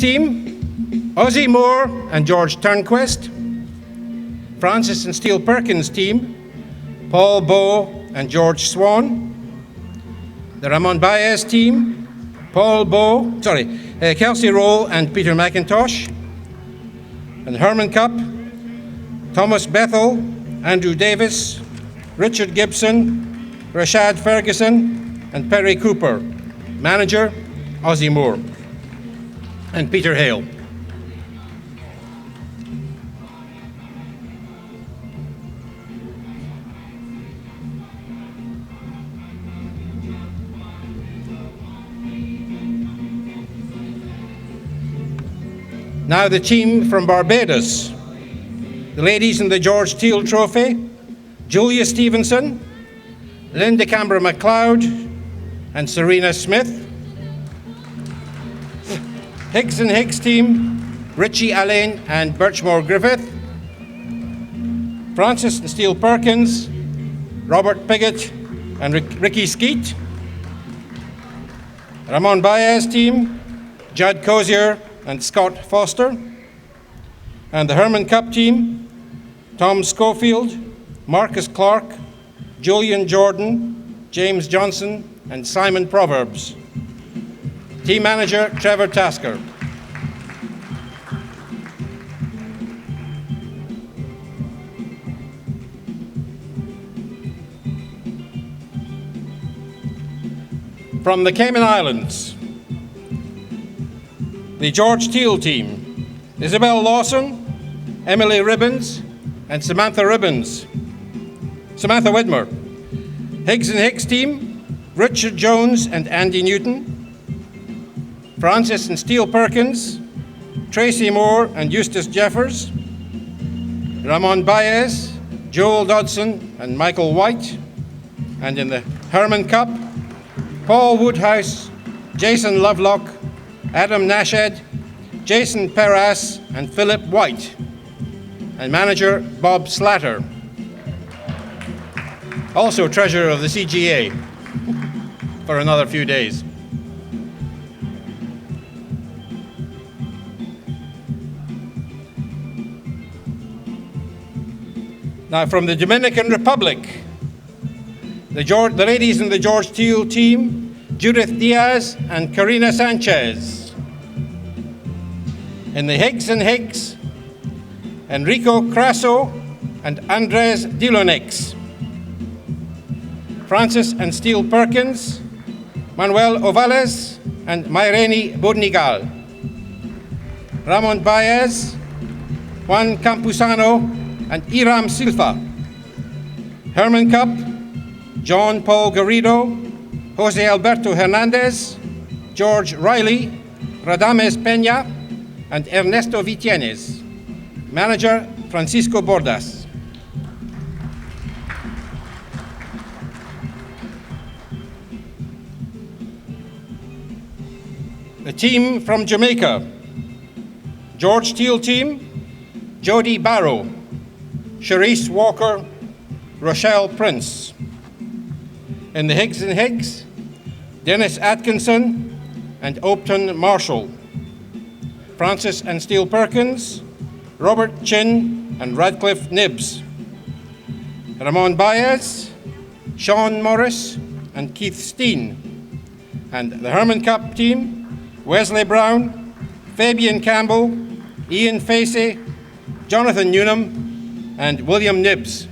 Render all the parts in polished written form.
team, Ozzie Moore and George Turnquist. Francis and Steele Perkins team, Paul Bowe and George Swan. The Ramon Baez team, Kelsey Roll and Peter McIntosh. And Herman Cup, Thomas Bethel, Andrew Davis, Richard Gibson, Rashad Ferguson, and Perry Cooper. Manager, Ozzie Moore and Peter Hale. Now the team from Barbados. The ladies in the George Teal Trophy, Julia Stevenson, Linda Canberra MacLeod, and Serena Smith. Higgs and Higgs team, Richie Alleyne and Birchmore Griffith. Francis and Steele Perkins, Robert Piggott and Ricky Skeet. Ramon Baez team, Judd Cozier and Scott Foster. And the Herman Cup team, Tom Schofield, Marcus Clark, Julian Jordan, James Johnson, and Simon Proverbs. Team manager, Trevor Tasker. From the Cayman Islands, the George Teal team, Isabel Lawson, Emily Ribbons, and Samantha Widmer. Higgs and Higgs team, Richard Jones and Andy Newton. Francis and Steele Perkins, Tracy Moore and Eustace Jeffers. Ramon Baez, Joel Dodson and Michael White. And in the Herman Cup, Paul Woodhouse, Jason Lovelock, Adam Nashed, Jason Perras, and Philip White. And manager, Bob Slatter. Also treasurer of the CGA for another few days. Now from the Dominican Republic, the ladies in the George Teal team, Judith Diaz and Karina Sanchez. In the Higgs and Higgs, Enrico Crasso and Andres Dilonix. Francis and Steele Perkins, Manuel Ovales and Maireni Burnigal. Ramon Baez, Juan Campuzano and Iram Silva. Herman Cup, John Paul Garrido, Jose Alberto Hernandez, George Riley, Radames Peña, and Ernesto Vitienes. Manager, Francisco Bordas. The team from Jamaica, George Teal team, Jody Barrow, Sharice Walker, Rochelle Prince. In the Higgs and Higgs, Dennis Atkinson and Opton Marshall. Francis and Steele Perkins, Robert Chin and Radcliffe Nibbs. Ramon Baez, Sean Morris and Keith Steen. And the Herman Cup team, Wesley Brown, Fabian Campbell, Ian Facey, Jonathan Newnham, and William Nibbs.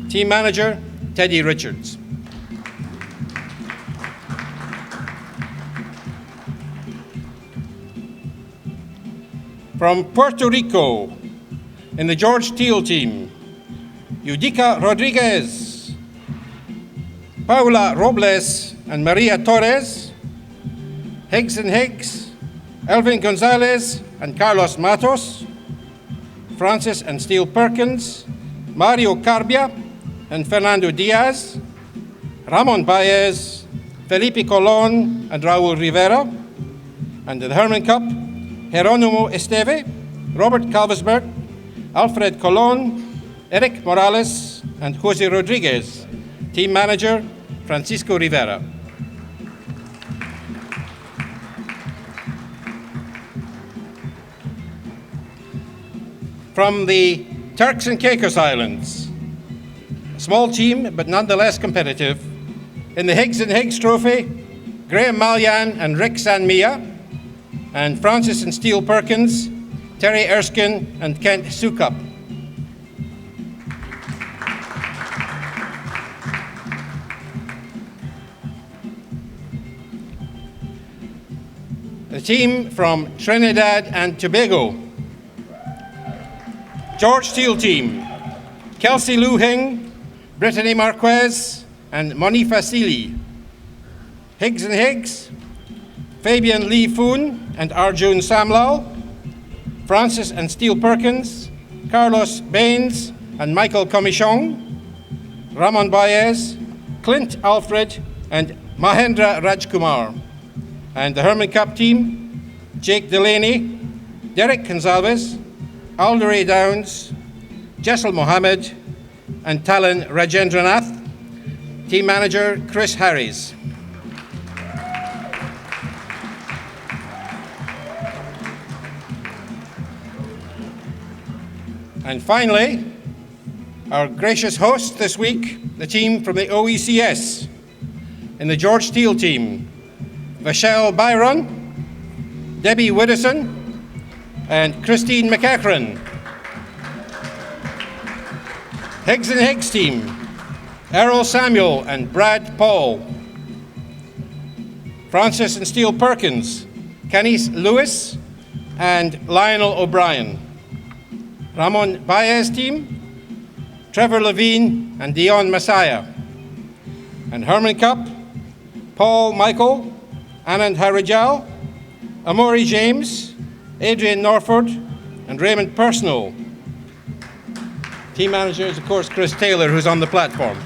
Team manager, Teddy Richards. From Puerto Rico, in the George Teal team, Yudica Rodriguez, Paula Robles and Maria Torres. Higgs and Higgs, Elvin Gonzalez and Carlos Matos. Francis and Steele Perkins, Mario Carbia and Fernando Diaz. Ramon Baez, Felipe Colon and Raul Rivera. And the Herman Cup, Jeronimo Esteve, Robert Calvesbert, Alfred Colon, Eric Morales, and Jose Rodriguez. Team manager, Francisco Rivera. from the Turks and Caicos Islands, a small team but nonetheless competitive. In the Higgs and Higgs Trophy, Graham Malyan and Rick Sanmia, and Francis and Steele Perkins, Terry Erskine and Kent Sukup. The team from Trinidad and Tobago. George Steele team, Kelsey Lu Hing, Brittany Marquez, and Monifa Seeley. Higgs and Higgs, Fabian Lee Foon and Arjun Samlal. Francis and Steele Perkins, Carlos Baines and Michael Comichong. Ramon Baez, Clint Alfred, and Mahendra Rajkumar. And the Herman Cup team, Jake Delaney, Derek Gonzalez, Alderay Downs, Jessel Mohammed, and Talon Rajendranath. Team manager, Chris Harries. And finally, our gracious host this week, the team from the OECS. In the George Steele team, Vachelle Byron, Debbie Widdowson, and Christine McEachran. Higgs and Higgs team, Errol Samuel and Brad Paul. Francis and Steele Perkins, Canis Lewis and Lionel O'Brien. Ramon Baez team, Trevor Levine and Dion Messiah. And Herman Cup, Paul Michael, Anand Harijal, Amori James, Adrian Norford, and Raymond Personal. Team manager is, of course, Chris Taylor, who's on the platform.